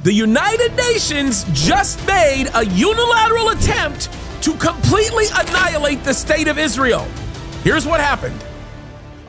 The United Nations just made a unilateral attempt to completely annihilate the state of Israel. Here's what happened.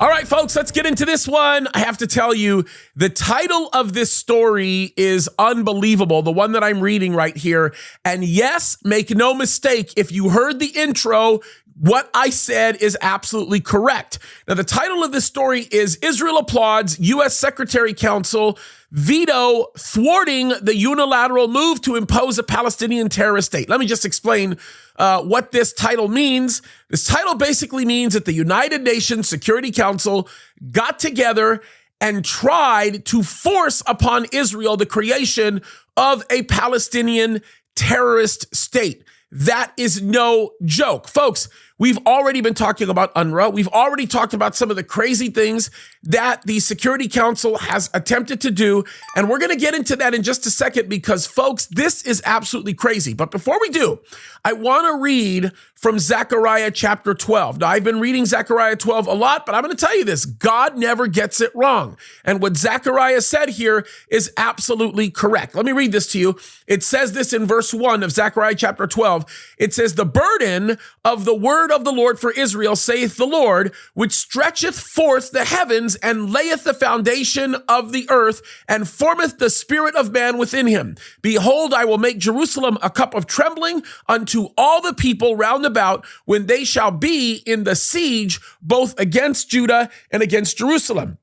All right, folks, let's get into this one. I have to tell you, the title of this story is unbelievable, the one that I'm reading right here. And yes, make no mistake, if you heard the intro, what I said is absolutely correct. Now, the title of this story is Israel Applauds U.S. Secretary Council Veto Thwarting the Unilateral Move to Impose a Palestinian Terrorist State. Let me just explain what this title means. This title basically means that the United Nations Security Council got together and tried to force upon Israel the creation of a Palestinian terrorist state. That is no joke. Folks, we've already been talking about UNRWA. We've already talked about some of the crazy things that the Security Council has attempted to do. And we're going to get into that in just a second because, folks, this is absolutely crazy. But before we do, I want to read from Zechariah chapter 12. Now, I've been reading Zechariah 12 a lot, but I'm going to tell you this. God never gets it wrong. And what Zechariah said here is absolutely correct. Let me read this to you. It says this in verse 1 of Zechariah chapter 12. It says, "The burden of the word of the Lord for Israel, saith the Lord, which stretcheth forth the heavens and layeth the foundation of the earth and formeth the spirit of man within him. Behold, I will make Jerusalem a cup of trembling unto all the people round about when they shall be in the siege, both against Judah and against Jerusalem.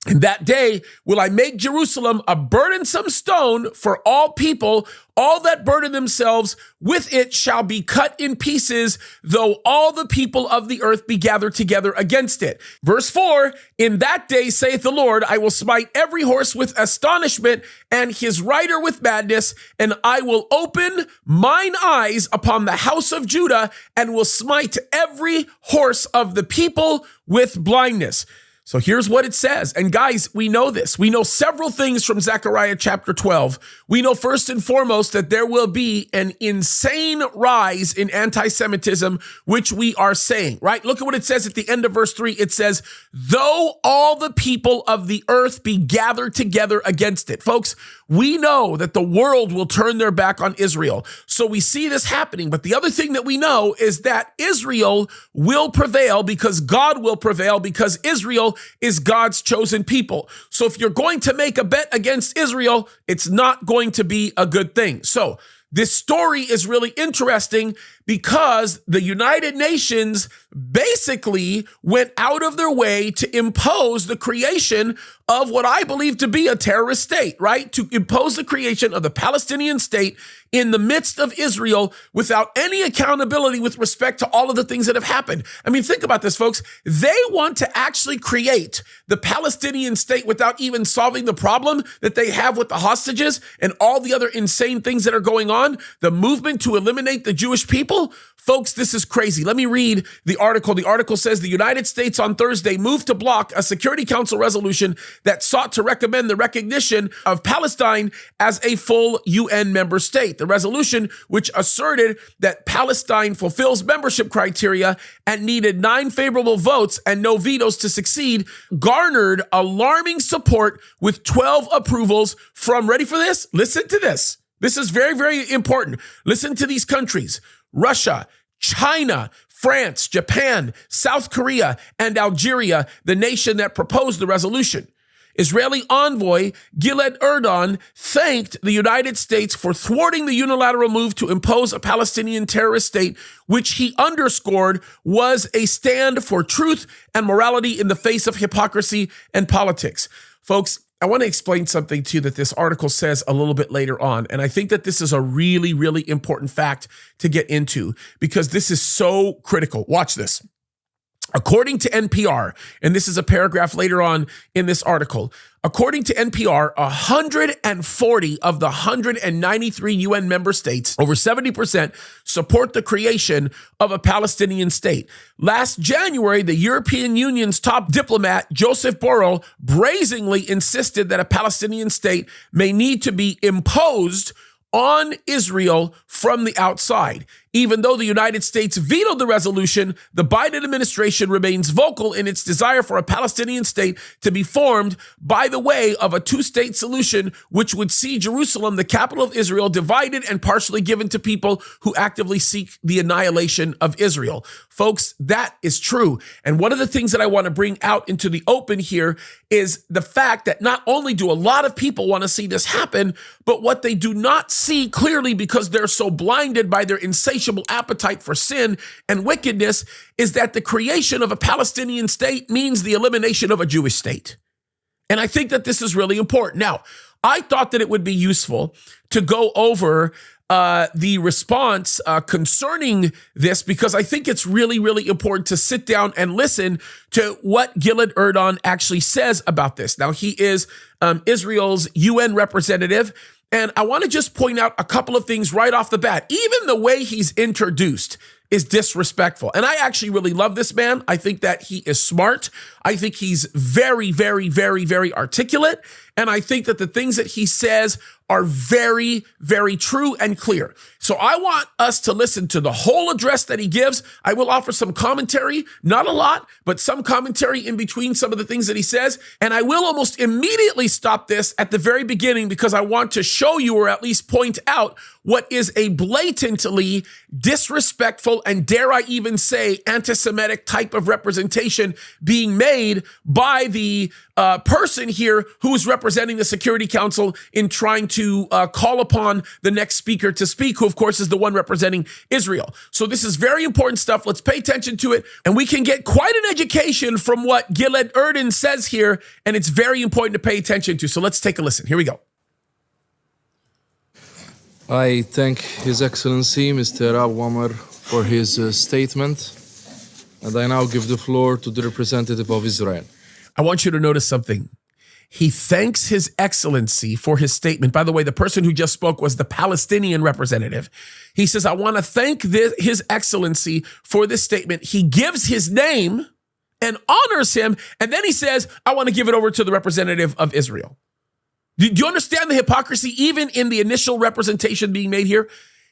In that day will I make Jerusalem a burdensome stone for all people. All that burden themselves with it shall be cut in pieces, though all the people of the earth be gathered together against it." Verse 4, "In that day, saith the Lord, I will smite every horse with astonishment and his rider with madness, and I will open mine eyes upon the house of Judah and will smite every horse of the people with blindness." So here's what it says. And guys, we know this. We know several things from Zechariah chapter 12. We know first and foremost that there will be an insane rise in anti-Semitism, which we are saying, right? Look at what it says at the end of verse 3. It says, "Though all the people of the earth be gathered together against it." Folks, we know that the world will turn their back on Israel. So we see this happening. But the other thing that we know is that Israel will prevail because God will prevail because Israel is God's chosen people. So if you're going to make a bet against Israel, it's not going to be a good thing. So this story is really interesting because the United Nations basically went out of their way to impose the creation of what I believe to be a terrorist state, right? To impose the creation of the Palestinian state in the midst of Israel without any accountability with respect to all of the things that have happened. I mean, think about this, folks. They want to actually create the Palestinian state without even solving the problem that they have with the hostages and all the other insane things that are going on. The movement to eliminate the Jewish people. Folks, this is crazy. Let me read the article. The article says the United States on Thursday moved to block a Security Council resolution that sought to recommend the recognition of Palestine as a full UN member state. The resolution, which asserted that Palestine fulfills membership criteria and needed 9 favorable votes and no vetoes to succeed, garnered alarming support with 12 approvals from, ready for this? Listen to this. This is very, very important. Listen to these countries: Russia, China, France, Japan, South Korea, and Algeria, the nation that proposed the resolution. Israeli envoy Gilad Erdan thanked the United States for thwarting the unilateral move to impose a Palestinian terrorist state, which he underscored was a stand for truth and morality in the face of hypocrisy and politics. Folks, I want to explain something to you that this article says a little bit later on. And I think that this is a really, really important fact to get into because this is so critical. Watch this. According to NPR, and this is a paragraph later on in this article, according to NPR, 140 of the 193 UN member states, over 70%, support the creation of a Palestinian state. Last January, the European Union's top diplomat, Joseph Borrell, brazenly insisted that a Palestinian state may need to be imposed on Israel from the outside. Even though the United States vetoed the resolution, the Biden administration remains vocal in its desire for a Palestinian state to be formed by the way of a two-state solution, which would see Jerusalem, the capital of Israel, divided and partially given to people who actively seek the annihilation of Israel. Folks, that is true. And one of the things that I want to bring out into the open here is the fact that not only do a lot of people want to see this happen, but what they do not see clearly because they're so blinded by their insatiable appetite for sin and wickedness is that the creation of a Palestinian state means the elimination of a Jewish state. And I think that this is really important. Now, I thought that it would be useful to go over the response concerning this because I think it's really, really important to sit down and listen to what Gilad Erdan actually says about this. Now, he is Israel's UN representative, and I want to just point out a couple of things right off the bat. Even the way he's introduced is disrespectful. And I actually really love this man. I think that he is smart. I think he's very, very, very, very articulate. And I think that the things that he says are very, very true and clear. So I want us to listen to the whole address that he gives. I will offer some commentary, not a lot, but some commentary in between some of the things that he says. And I will almost immediately stop this at the very beginning because I want to show you or at least point out what is a blatantly disrespectful and dare I even say anti-Semitic type of representation being made by the person here who is representing the Security Council in trying to call upon the next speaker to speak, who of course is the one representing Israel. So this is very important stuff. Let's pay attention to it and we can get quite an education from what Gilad Erdan says here, and it's very important to pay attention to. So let's take a listen. Here we go. I thank His Excellency, Mr. Awamar, for his statement, and I now give the floor to the representative of Israel. I want you to notice something. He thanks His Excellency for his statement. By the way, the person who just spoke was the Palestinian representative. He says, I want to thank His Excellency for this statement. He gives his name and honors him, and then he says, I want to give it over to the representative of Israel. Do you understand the hypocrisy even in the initial representation being made here?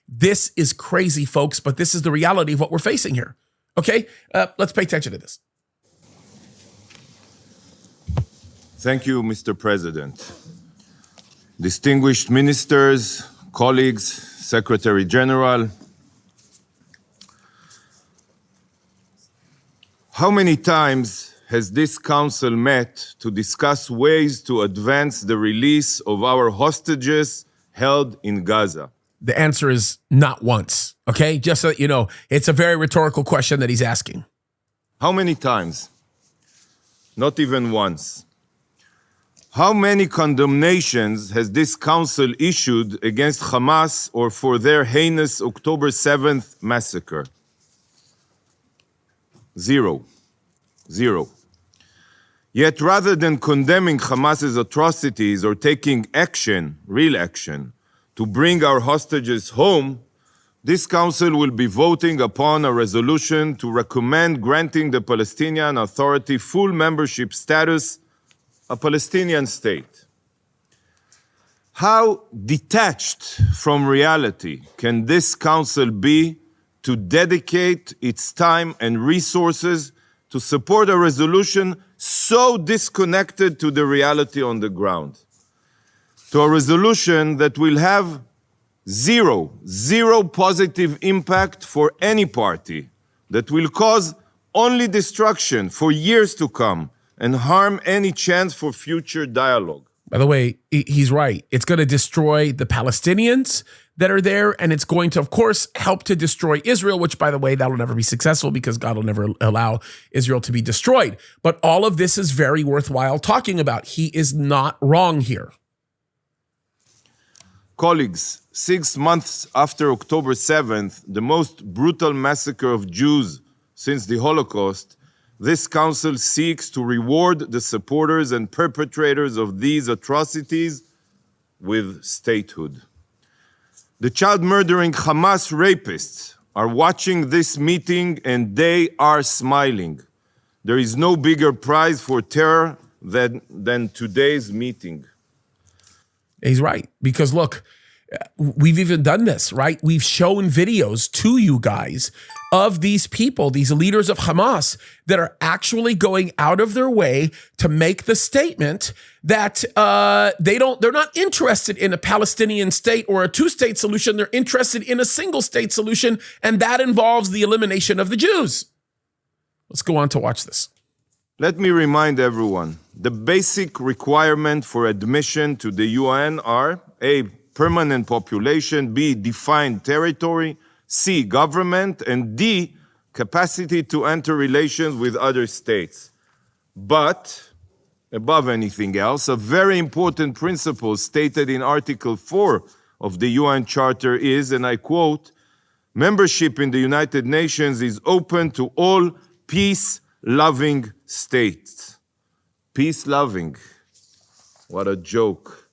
This is crazy, folks, but this is the reality of what we're facing here. Okay, let's pay attention to this. Thank you, Mr. President. Distinguished ministers, colleagues, Secretary General, how many times has this council met to discuss ways to advance the release of our hostages held in Gaza? The answer is not once, okay? Just so you know, it's a very rhetorical question that he's asking. How many times? Not even once. How many condemnations has this council issued against Hamas or for their heinous October 7th massacre? Zero. Yet rather than condemning Hamas's atrocities or taking action, real action, to bring our hostages home, this council will be voting upon a resolution to recommend granting the Palestinian Authority full membership status, a Palestinian state. How detached from reality can this council be to dedicate its time and resources to support a resolution so disconnected to the reality on the ground? To a resolution that will have zero positive impact for any party, that will cause only destruction for years to come and harm any chance for future dialogue. By the way, he's right. It's going to destroy the Palestinians that are there, and it's going to, of course, help to destroy Israel, which, by the way, that will never be successful because God will never allow Israel to be destroyed. But all of this is very worthwhile talking about. He is not wrong here. Colleagues, 6 months after October 7th, the most brutal massacre of Jews since the Holocaust, this council seeks to reward the supporters and perpetrators of these atrocities with statehood. The child-murdering Hamas rapists are watching this meeting and they are smiling. There is no bigger prize for terror than today's meeting. He's right, because look, We've even done this, right? We've shown videos to you guys of these people, these leaders of Hamas, that are actually going out of their way to make the statement that they're not interested in a Palestinian state or a two-state solution. They're interested in a single-state solution, and that involves the elimination of the Jews. Let's go on to watch this. Let me remind everyone, the basic requirement for admission to the UN are A, permanent population, B, defined territory, C, government, and D, capacity to enter relations with other states. But, above anything else, a very important principle stated in Article 4 of the UN Charter is, and I quote, membership in the United Nations is open to all peace-loving states. Peace-loving. What a joke.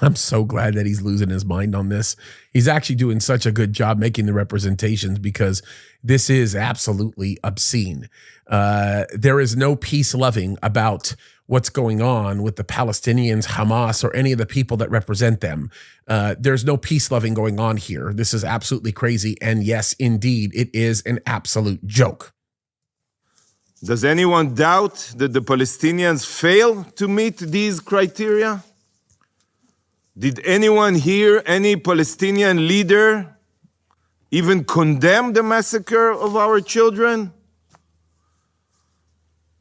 I'm so glad that he's losing his mind on this. He's actually doing such a good job making the representations, because this is absolutely obscene. There is no peace-loving about what's going on with the Palestinians, Hamas, or any of the people that represent them. There's no peace-loving going on here. This is absolutely crazy. And yes, indeed, it is an absolute joke. Does anyone doubt that the Palestinians fail to meet these criteria? Did anyone hear any Palestinian leader even condemn the massacre of our children?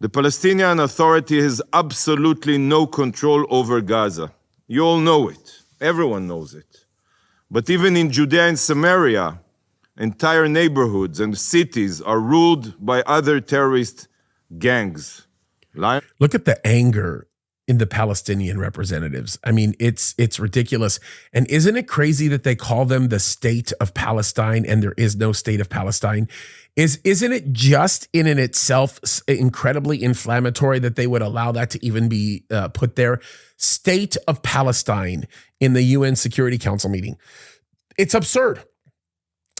The Palestinian Authority has absolutely no control over Gaza. You all know it. Everyone knows it. But even in Judea and Samaria, entire neighborhoods and cities are ruled by other terrorist gangs. Look at the anger in the Palestinian representatives. I mean, it's ridiculous. And isn't it crazy that they call them the state of Palestine and there is no state of Palestine? Isn't it just in and itself incredibly inflammatory that they would allow that to even be put there? State of Palestine in the UN Security Council meeting. It's absurd.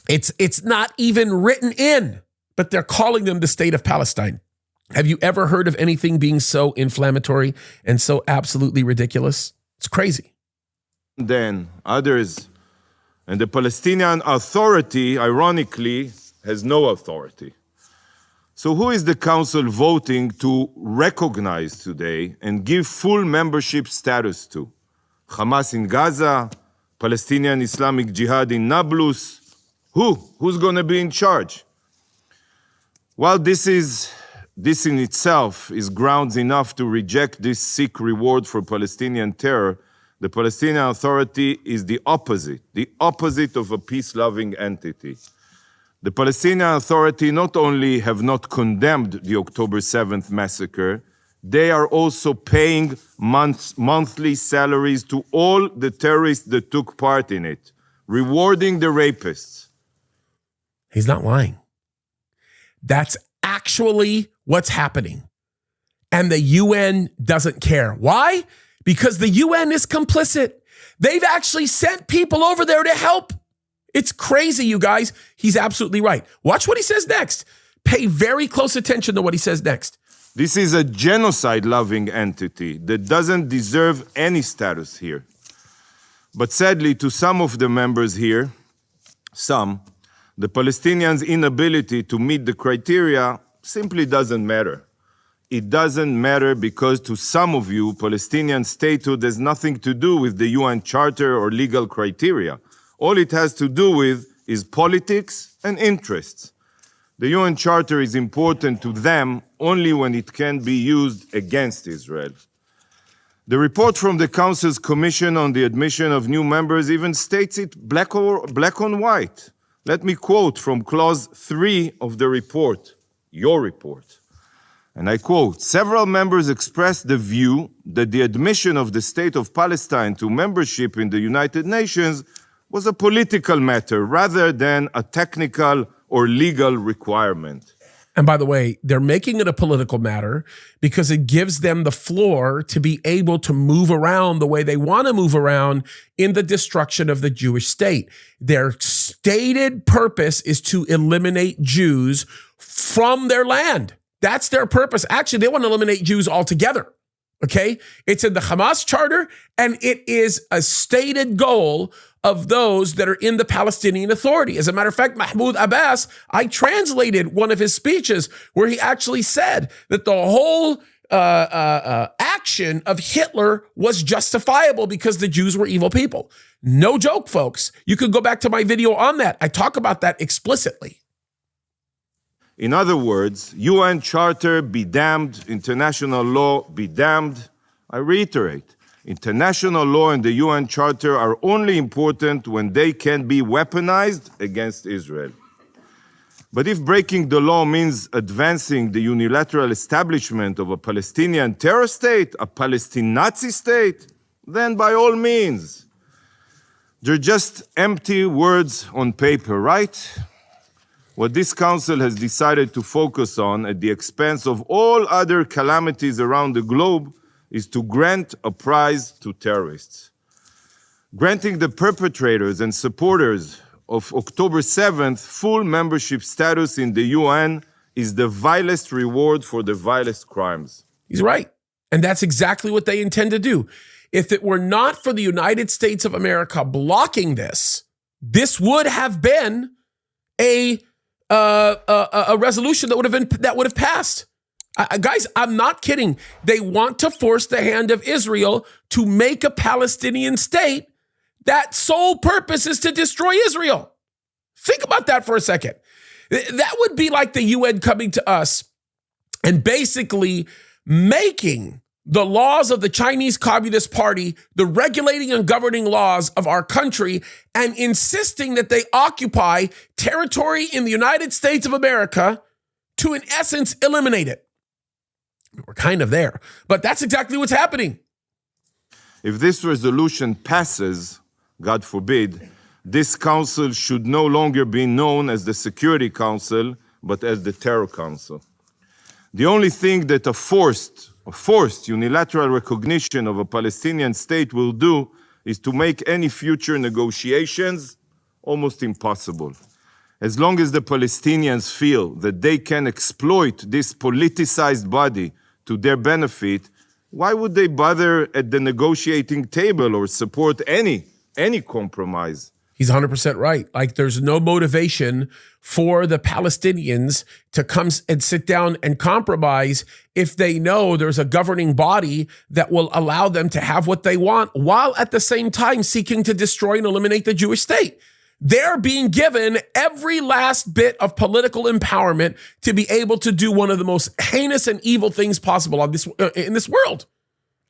It's not even written in, but they're calling them the state of Palestine. Have you ever heard of anything being so inflammatory and so absolutely ridiculous? It's crazy. Then others, and the Palestinian Authority, ironically, has no authority. So who is the council voting to recognize today and give full membership status to? Hamas in Gaza, Palestinian Islamic Jihad in Nablus? Who's going to be in charge? Well, this in itself is grounds enough to reject this sick reward for Palestinian terror. The Palestinian Authority is the opposite of a peace-loving entity. The Palestinian Authority not only have not condemned the October 7th massacre, they are also paying monthly salaries to all the terrorists that took part in it, rewarding the rapists. He's not lying. That's actually what's happening. And the UN doesn't care. Why? Because the UN is complicit. They've actually sent people over there to help. It's crazy, you guys. He's absolutely right. Watch what he says next. Pay very close attention to what he says next. This is a genocide-loving entity that doesn't deserve any status here. But sadly, to some of the members here, the Palestinians' inability to meet the criteria simply doesn't matter. It doesn't matter because to some of you, Palestinian statehood has nothing to do with the UN Charter or legal criteria. All it has to do with is politics and interests. The UN Charter is important to them only when it can be used against Israel. The report from the Council's Commission on the Admission of New Members even states it black on white. Let me quote from Clause 3 of the report, your report. And I quote, several members expressed the view that the admission of the State of Palestine to membership in the United Nations was a political matter rather than a technical or legal requirement. And by the way, they're making it a political matter because it gives them the floor to be able to move around the way they want to move around in the destruction of the Jewish state. Their stated purpose is to eliminate Jews from their land. That's their purpose. Actually, they want to eliminate Jews altogether. Okay? It's in the Hamas charter, and it is a stated goal of those that are in the Palestinian Authority. As a matter of fact, Mahmoud Abbas, I translated one of his speeches where he actually said that the whole action of Hitler was justifiable because the Jews were evil people. No joke, folks. You could go back to my video on that. I talk about that explicitly. In other words, UN Charter be damned, international law be damned. I reiterate, international law and the UN Charter are only important when they can be weaponized against Israel. But if breaking the law means advancing the unilateral establishment of a Palestinian terror state, a Palestinian Nazi state, then by all means. They're just empty words on paper, right? What this council has decided to focus on at the expense of all other calamities around the globe is to grant a prize to terrorists. Granting the perpetrators and supporters of October 7th full membership status in the UN is the vilest reward for the vilest crimes. He's right. And that's exactly what they intend to do. If it were not for the United States of America blocking this, this would have been a resolution that would have passed. Guys, I'm not kidding. They want to force the hand of Israel to make a Palestinian state that sole purpose is to destroy Israel. Think about that for a second. That would be like the UN coming to us and basically making the laws of the Chinese Communist Party the regulating and governing laws of our country and insisting that they occupy territory in the United States of America to, in essence, eliminate it. We're kind of there, but that's exactly what's happening. If this resolution passes, God forbid, this council should no longer be known as the Security Council, but as the Terror Council. The only thing that a forced unilateral recognition of a Palestinian state will do is to make any future negotiations almost impossible. As long as the Palestinians feel that they can exploit this politicized body to their benefit, why would they bother at the negotiating table or support any compromise? He's 100% right. Like, there's no motivation for the Palestinians to come and sit down and compromise if they know there's a governing body that will allow them to have what they want while at the same time seeking to destroy and eliminate the Jewish state. They're being given every last bit of political empowerment to be able to do one of the most heinous and evil things possible in this world.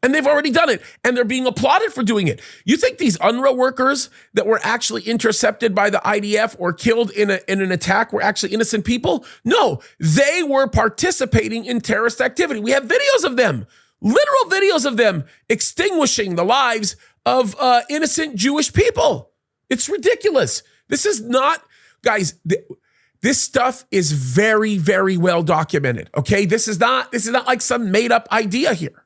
And they've already done it, and they're being applauded for doing it. You think these UNRWA workers that were actually intercepted by the IDF or killed in an attack were actually innocent people? No, they were participating in terrorist activity. We have videos of them, literal videos of them extinguishing the lives of innocent Jewish people. It's ridiculous. This is not, guys, this stuff is very, very well documented, okay? This is not like some made up idea here.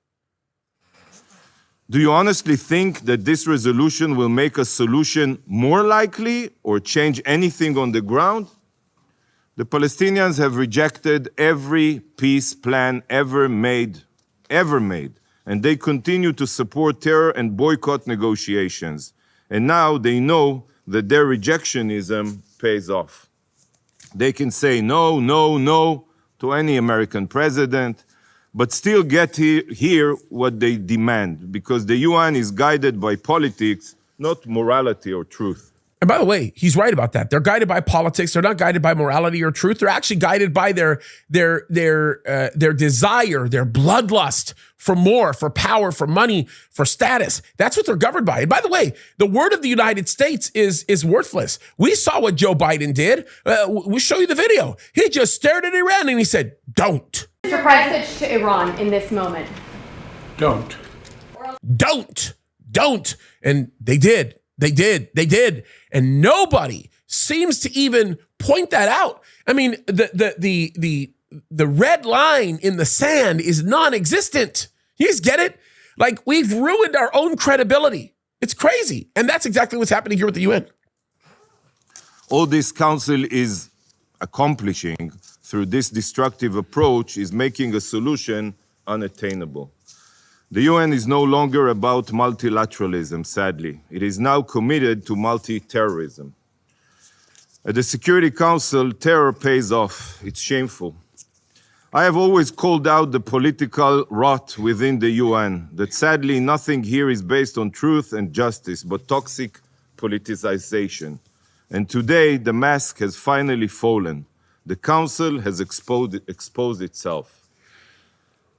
Do you honestly think that this resolution will make a solution more likely or change anything on the ground? The Palestinians have rejected every peace plan ever made, and they continue to support terror and boycott negotiations. And now they know that their rejectionism pays off. They can say no, no, no to any American president, but still get here what they demand, because the UN is guided by politics, not morality or truth. And by the way, he's right about that. They're guided by politics. They're not guided by morality or truth. They're actually guided by their desire, their bloodlust for more, for power, for money, for status. That's what they're governed by. And by the way, the word of the United States is worthless. We saw what Joe Biden did. We'll show you the video. He just stared at Iran and he said, "Don't." Your message to Iran in this moment. Don't. And they did. And nobody seems to even point that out. I mean, the red line in the sand is non-existent. You just get it? Like, we've ruined our own credibility. It's crazy. And that's exactly what's happening here with the UN. All this council is accomplishing through this destructive approach is making a solution unattainable. The UN is no longer about multilateralism, sadly. It is now committed to multi-terrorism. At the Security Council, terror pays off. It's shameful. I have always called out the political rot within the UN, that sadly nothing here is based on truth and justice, but toxic politicization. And today, the mask has finally fallen. The Council has exposed itself.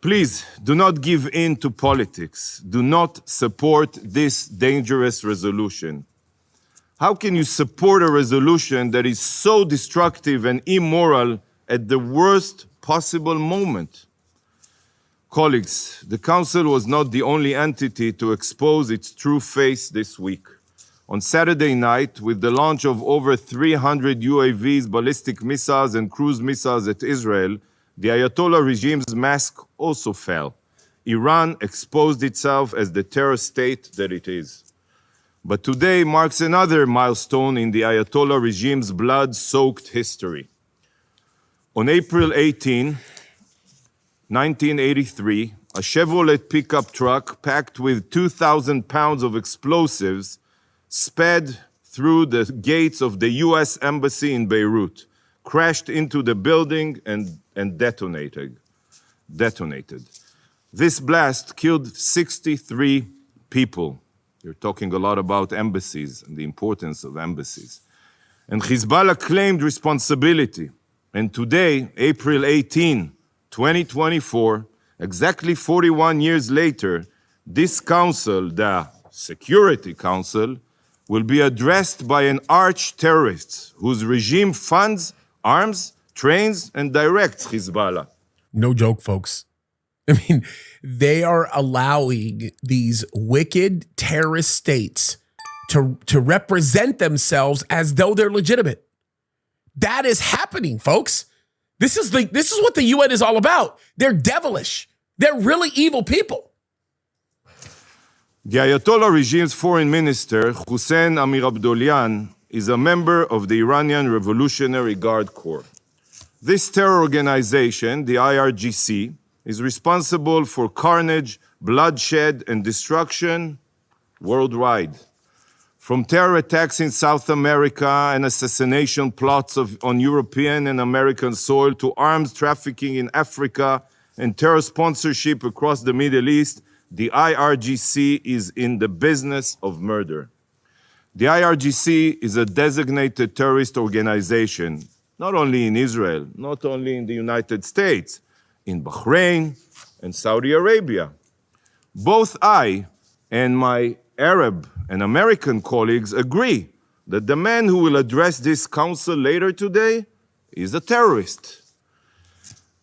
Please, do not give in to politics. Do not support this dangerous resolution. How can you support a resolution that is so destructive and immoral at the worst possible moment? Colleagues, the Council was not the only entity to expose its true face this week. On Saturday night, with the launch of over 300 UAVs, ballistic missiles, and cruise missiles at Israel, the Ayatollah regime's mask also fell. Iran exposed itself as the terror state that it is. But today marks another milestone in the Ayatollah regime's blood-soaked history. On April 18, 1983, a Chevrolet pickup truck packed with 2,000 pounds of explosives sped through the gates of the US Embassy in Beirut, crashed into the building and detonated. This blast killed 63 people. You're talking a lot about embassies and the importance of embassies. And Hezbollah claimed responsibility. And today, April 18, 2024, exactly 41 years later, this council, the Security Council, will be addressed by an arch-terrorist whose regime funds, arms, trains, and directs Hezbollah. No joke, folks. I mean, they are allowing these wicked terrorist states to represent themselves as though they're legitimate. That is happening, folks. This is what the UN is all about. They're devilish. They're really evil people. The Ayatollah regime's foreign minister, Hussein Amir Abdollahian, is a member of the Iranian Revolutionary Guard Corps. This terror organization, the IRGC, is responsible for carnage, bloodshed, and destruction worldwide. From terror attacks in South America and assassination plots on European and American soil to arms trafficking in Africa and terror sponsorship across the Middle East, the IRGC is in the business of murder. The IRGC is a designated terrorist organization, not only in Israel, not only in the United States, in Bahrain and Saudi Arabia. Both I and my Arab and American colleagues agree that the man who will address this council later today is a terrorist.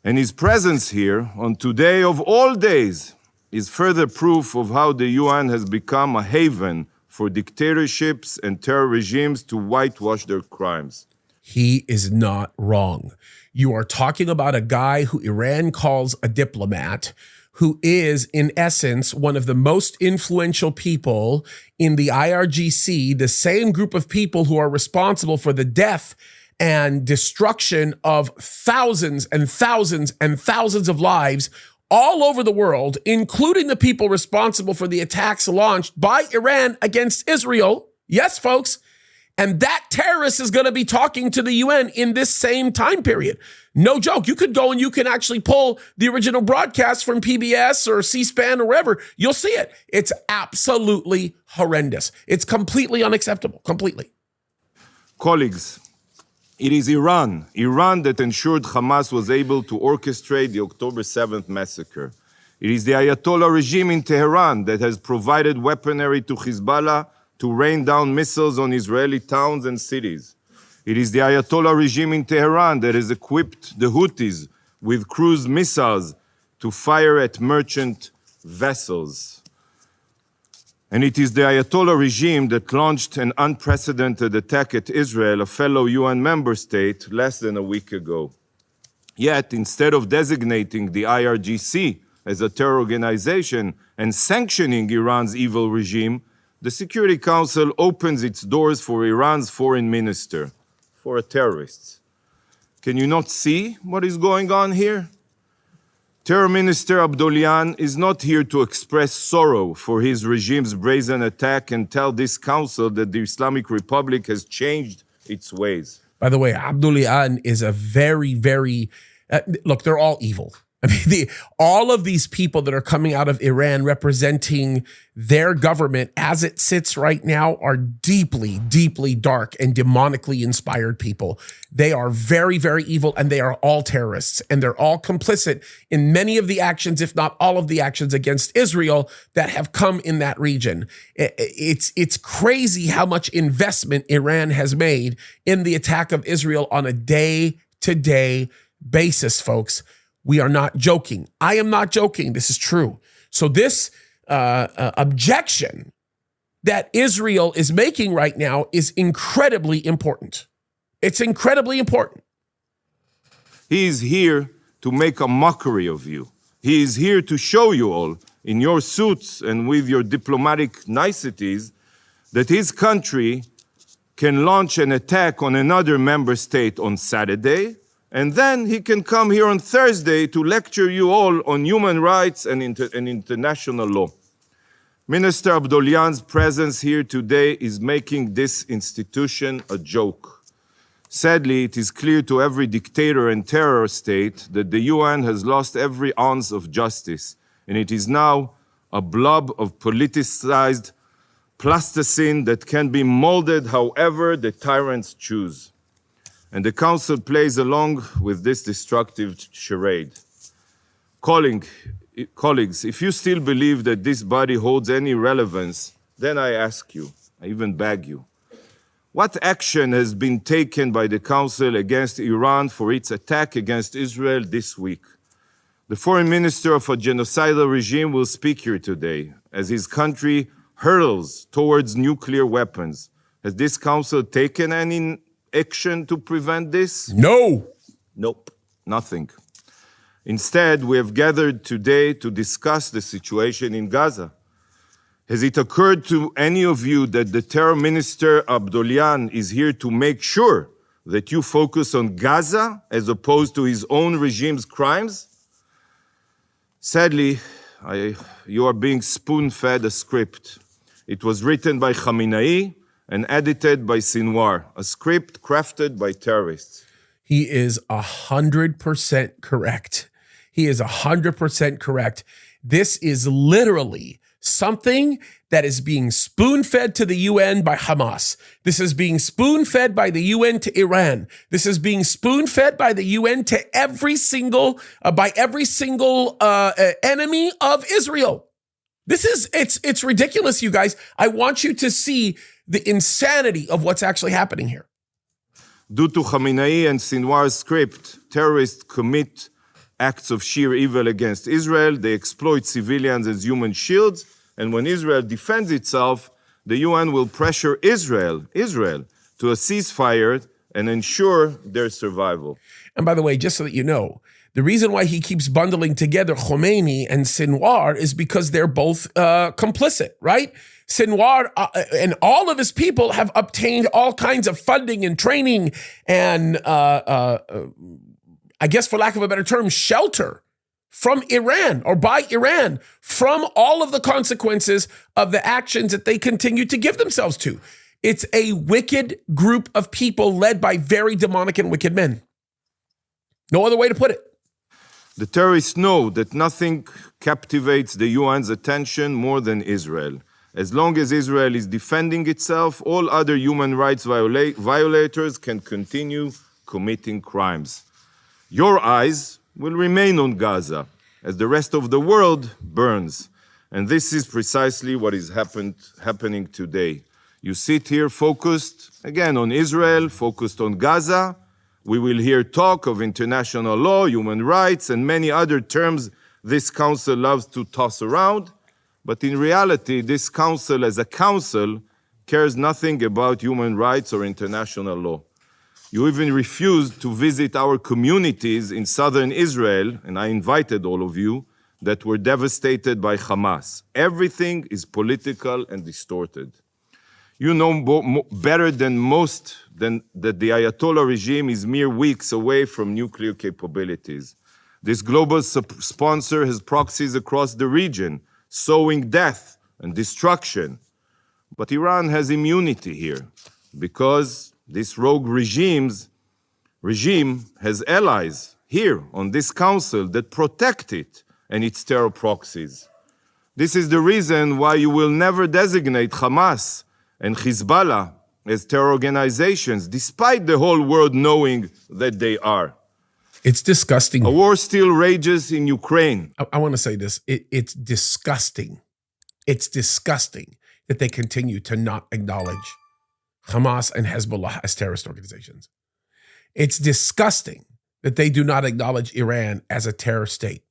And his presence here on today of all days is further proof of how the UN has become a haven for dictatorships and terror regimes to whitewash their crimes. He is not wrong. You are talking about a guy who Iran calls a diplomat, who is, in essence, one of the most influential people in the IRGC, the same group of people who are responsible for the death and destruction of thousands and thousands and thousands of lives all over the world, including the people responsible for the attacks launched by Iran against Israel. Yes, folks. And that terrorist is going to be talking to the UN in this same time period. No joke. You could go and you can actually pull the original broadcast from PBS or C-SPAN or wherever. You'll see it. It's absolutely horrendous. It's completely unacceptable. Completely. Colleagues, it is Iran that ensured Hamas was able to orchestrate the October 7th massacre. It is the Ayatollah regime in Tehran that has provided weaponry to Hezbollah to rain down missiles on Israeli towns and cities. It is the Ayatollah regime in Tehran that has equipped the Houthis with cruise missiles to fire at merchant vessels. And it is the Ayatollah regime that launched an unprecedented attack at Israel, a fellow UN member state, less than a week ago. Yet, instead of designating the IRGC as a terror organization and sanctioning Iran's evil regime, the Security Council opens its doors for Iran's foreign minister, for a terrorist. Can you not see what is going on here? Terror Minister Abdolian is not here to express sorrow for his regime's brazen attack and tell this council that the Islamic Republic has changed its ways. By the way, Abdolian is a very, very, look, they're all evil. I mean, all of these people that are coming out of Iran representing their government as it sits right now are deeply, deeply dark and demonically inspired people. They are very, very evil, and they are all terrorists, and they're all complicit in many of the actions, if not all of the actions against Israel that have come in that region. It's crazy how much investment Iran has made in the attack of Israel on a day-to-day basis, folks. We are not joking. I am not joking. This is true. So this objection that Israel is making right now is incredibly important. It's incredibly important. He is here to make a mockery of you. He is here to show you all, in your suits and with your diplomatic niceties, that his country can launch an attack on another member state on Saturday, and then he can come here on Thursday to lecture you all on human rights and international law. Minister Abdolian's presence here today is making this institution a joke. Sadly, it is clear to every dictator and terror state that the UN has lost every ounce of justice, and it is now a blob of politicized plasticine that can be molded however the tyrants choose. And the Council plays along with this destructive charade. Colleagues, if you still believe that this body holds any relevance, then I ask you, I even beg you, what action has been taken by the Council against Iran for its attack against Israel this week? The foreign minister of a genocidal regime will speak here today as his country hurtles towards nuclear weapons. Has this Council taken any action to prevent this? No. Nope, nothing. Instead, we have gathered today to discuss the situation in Gaza. Has it occurred to any of you that the terror minister Abdolian is here to make sure that you focus on Gaza as opposed to his own regime's crimes? Sadly, you are being spoon-fed a script. It was written by Khamenei and edited by Sinwar, a script crafted by terrorists. He is 100% correct. He is 100% correct. This is literally something that is being spoon-fed to the UN by Hamas. This is being spoon-fed by the UN to Iran. This is being spoon-fed by the UN to every single enemy of Israel. It's ridiculous, you guys. I want you to see the insanity of what's actually happening here. Due to Khamenei and Sinwar's script, terrorists commit acts of sheer evil against Israel. They exploit civilians as human shields. And when Israel defends itself, the UN will pressure Israel to a ceasefire and ensure their survival. And by the way, just so that you know, the reason why he keeps bundling together Khomeini and Sinwar is because they're both complicit, right? Sinwar and all of his people have obtained all kinds of funding and training and, I guess for lack of a better term, shelter from Iran or by Iran from all of the consequences of the actions that they continue to give themselves to. It's a wicked group of people led by very demonic and wicked men. No other way to put it. The terrorists know that nothing captivates the UN's attention more than Israel. As long as Israel is defending itself, all other human rights violators can continue committing crimes. Your eyes will remain on Gaza as the rest of the world burns. And this is precisely what is happening today. You sit here focused, again, on Israel, focused on Gaza. We will hear talk of international law, human rights, and many other terms this council loves to toss around. But in reality, this council as a council cares nothing about human rights or international law. You even refused to visit our communities in southern Israel, and I invited all of you, that were devastated by Hamas. Everything is political and distorted. You know better than most that the Ayatollah regime is mere weeks away from nuclear capabilities. This global sponsor has proxies across the region, sowing death and destruction. But Iran has immunity here because this rogue regime has allies here on this council that protect it and its terror proxies. This is the reason why you will never designate Hamas and Hezbollah as terror organizations, despite the whole world knowing that they are. It's disgusting. A war still rages in Ukraine. I want to say this. It's disgusting. It's disgusting that they continue to not acknowledge Hamas and Hezbollah as terrorist organizations. It's disgusting that they do not acknowledge Iran as a terror state.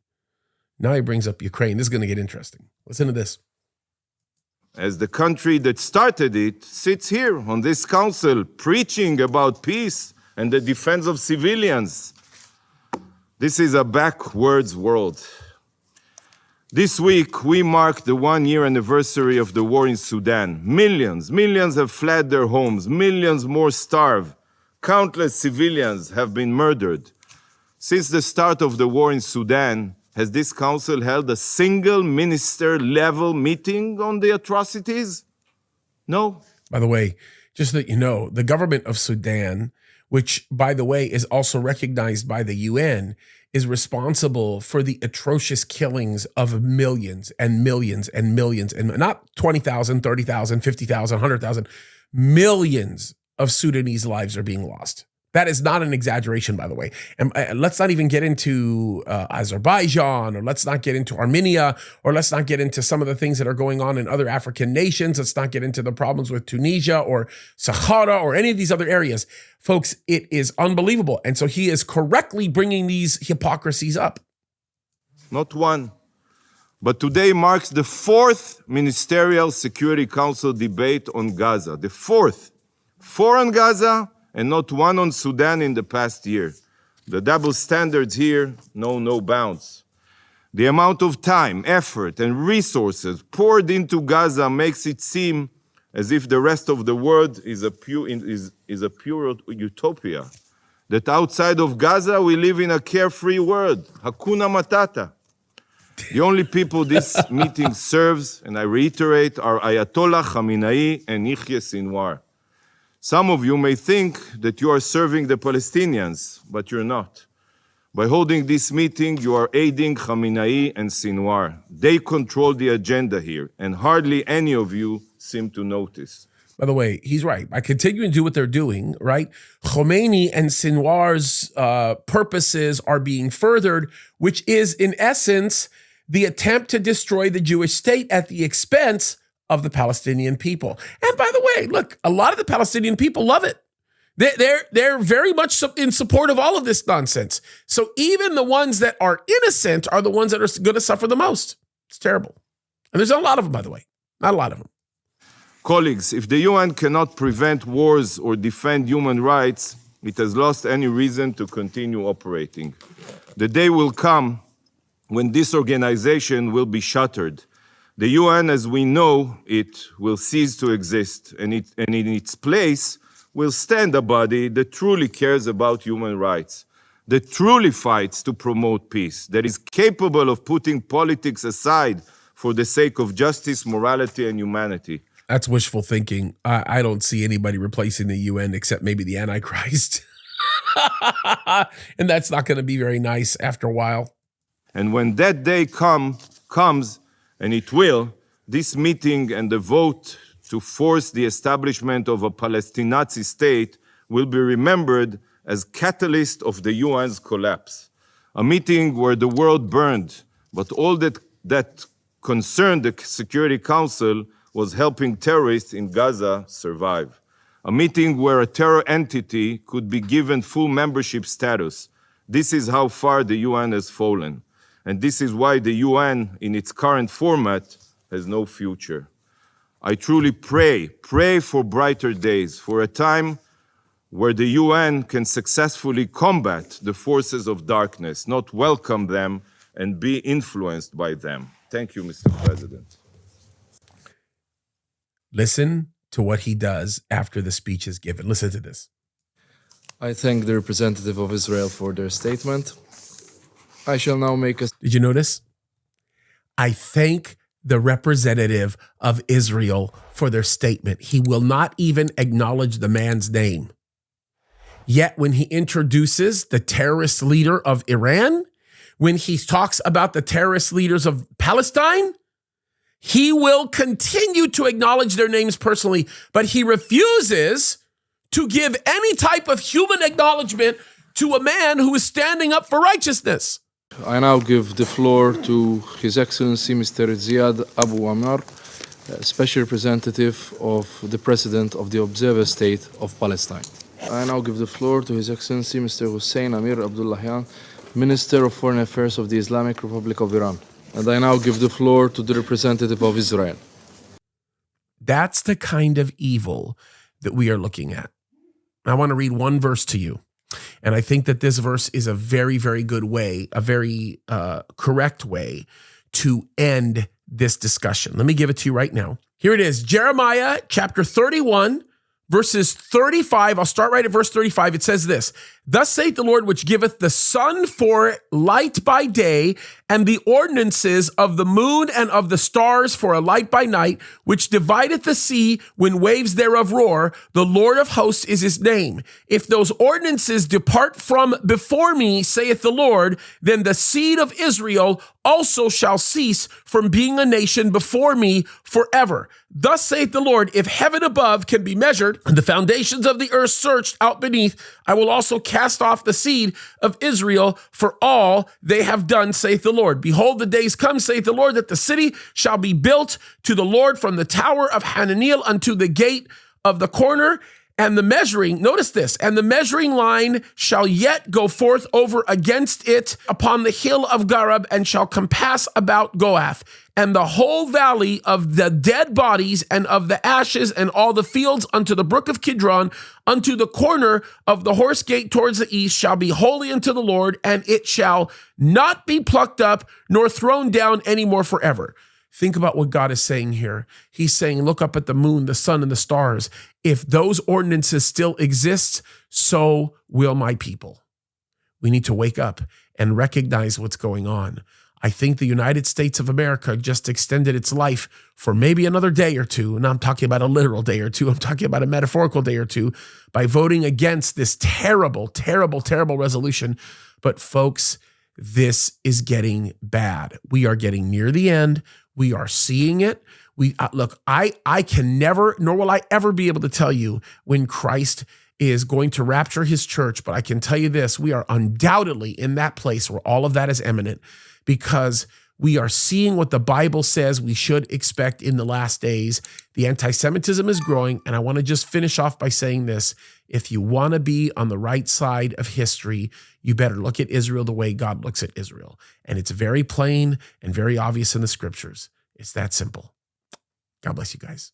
Now he brings up Ukraine. This is going to get interesting. Listen to this. As the country that started it sits here on this council preaching about peace and the defense of civilians. This is a backwards world. This week, we mark the 1-year anniversary of the war in Sudan. Millions have fled their homes. Millions more starve. Countless civilians have been murdered. Since the start of the war in Sudan, has this council held a single minister-level meeting on the atrocities? No. By the way, just so that you know, the government of Sudan, which, by the way, is also recognized by the UN, is responsible for the atrocious killings of millions and millions and millions, and not 20,000, 30,000, 50,000, 100,000, millions of Sudanese lives are being lost. That is not an exaggeration, by the way. And let's not even get into Azerbaijan, or let's not get into Armenia, or let's not get into some of the things that are going on in other African nations. Let's not get into the problems with Tunisia or Sahara or any of these other areas. Folks, it is unbelievable. And so he is correctly bringing these hypocrisies up. Not one. But today marks the 4th Ministerial Security Council debate on Gaza. The 4th. 4 on Gaza, and not one on Sudan in the past year. The double standards here know no bounds. The amount of time, effort, and resources poured into Gaza makes it seem as if the rest of the world is a pure utopia. That outside of Gaza, we live in a carefree world. Hakuna Matata. The only people this meeting serves, and I reiterate, are Ayatollah Khamenei and Yahya Sinwar. Some of you may think that you are serving the Palestinians, but you're not. By holding this meeting, you are aiding Khamenei and Sinwar. They control the agenda here, and hardly any of you seem to notice. By the way, he's right. By continuing to do what they're doing, right, Khomeini and Sinwar's purposes are being furthered, which is, in essence, the attempt to destroy the Jewish state at the expense of the Palestinian people. And by the way, look, a lot of the Palestinian people love it. They're very much in support of all of this nonsense. So even the ones that are innocent are the ones that are going to suffer the most. It's terrible. And there's a lot of them, by the way. Not a lot of them. Colleagues, if the UN cannot prevent wars or defend human rights, it has lost any reason to continue operating. The day will come when this organization will be shuttered. The UN, as we know it, will cease to exist, and in its place will stand a body that truly cares about human rights, that truly fights to promote peace, that is capable of putting politics aside for the sake of justice, morality, and humanity. That's wishful thinking. I don't see anybody replacing the UN except maybe the Antichrist. And that's not going to be very nice after a while. And when that day comes, and it will, this meeting and the vote to force the establishment of a Palestinian Nazi state will be remembered as catalyst of the UN's collapse. A meeting where the world burned, but all that concerned the Security Council was helping terrorists in Gaza survive. A meeting where a terror entity could be given full membership status. This is how far the UN has fallen. And this is why the UN, in its current format, has no future. I truly pray for brighter days, for a time where the UN can successfully combat the forces of darkness, not welcome them and be influenced by them. Thank you, Mr. President. Listen to what he does after the speech is given. Listen to this. I thank the representative of Israel for their statement. I shall now make a... Did you notice? I thank the representative of Israel for their statement. He will not even acknowledge the man's name. Yet when he introduces the terrorist leader of Iran, when he talks about the terrorist leaders of Palestine, he will continue to acknowledge their names personally, but he refuses to give any type of human acknowledgement to a man who is standing up for righteousness. I now give the floor to His Excellency Mr. Ziad Abu Amr, Special Representative of the President of the Observer State of Palestine. I now give the floor to His Excellency Mr. Hussein Amir Abdullahian, Minister of Foreign Affairs of the Islamic Republic of Iran. And I now give the floor to the representative of Israel. That's the kind of evil that we are looking at. I want to read one verse to you. And I think that this verse is a very, very good way, a very correct way to end this discussion. Let me give it to you right now. Here it is, Jeremiah chapter 31, verses 35. I'll start right at verse 35. It says this: Thus saith the Lord, which giveth the sun for light by day, and the ordinances of the moon and of the stars for a light by night, which divideth the sea when waves thereof roar. The Lord of hosts is his name. If those ordinances depart from before me, saith the Lord, then the seed of Israel also shall cease from being a nation before me forever. Thus saith the Lord, if heaven above can be measured, and the foundations of the earth searched out beneath, I will also cast off the seed of Israel for all they have done, saith the Lord. Behold, the days come, saith the Lord, that the city shall be built to the Lord from the tower of Hananeel unto the gate of the corner. And the measuring, notice this, and the measuring line shall yet go forth over against it upon the hill of Gareb, and shall compass about Goath, and the whole valley of the dead bodies and of the ashes, and all the fields unto the brook of Kidron, unto the corner of the horse gate towards the east, shall be holy unto the Lord, and it shall not be plucked up nor thrown down any more forever. Think about what God is saying here. He's saying, look up at the moon, the sun, and the stars. If those ordinances still exist, so will my people. We need to wake up and recognize what's going on. I think the United States of America just extended its life for maybe another day or two. And I'm talking about a literal day or two. I'm talking about a metaphorical day or two by voting against this terrible, terrible, terrible resolution. But folks, this is getting bad. We are getting near the end. We are seeing it. Look, I can never, nor will I ever be able to tell you when Christ is going to rapture his church. But I can tell you this, we are undoubtedly in that place where all of that is imminent, because we are seeing what the Bible says we should expect in the last days. The anti-Semitism is growing. And I want to just finish off by saying this. If you want to be on the right side of history, you better look at Israel the way God looks at Israel. And it's very plain and very obvious in the scriptures. It's that simple. God bless you guys.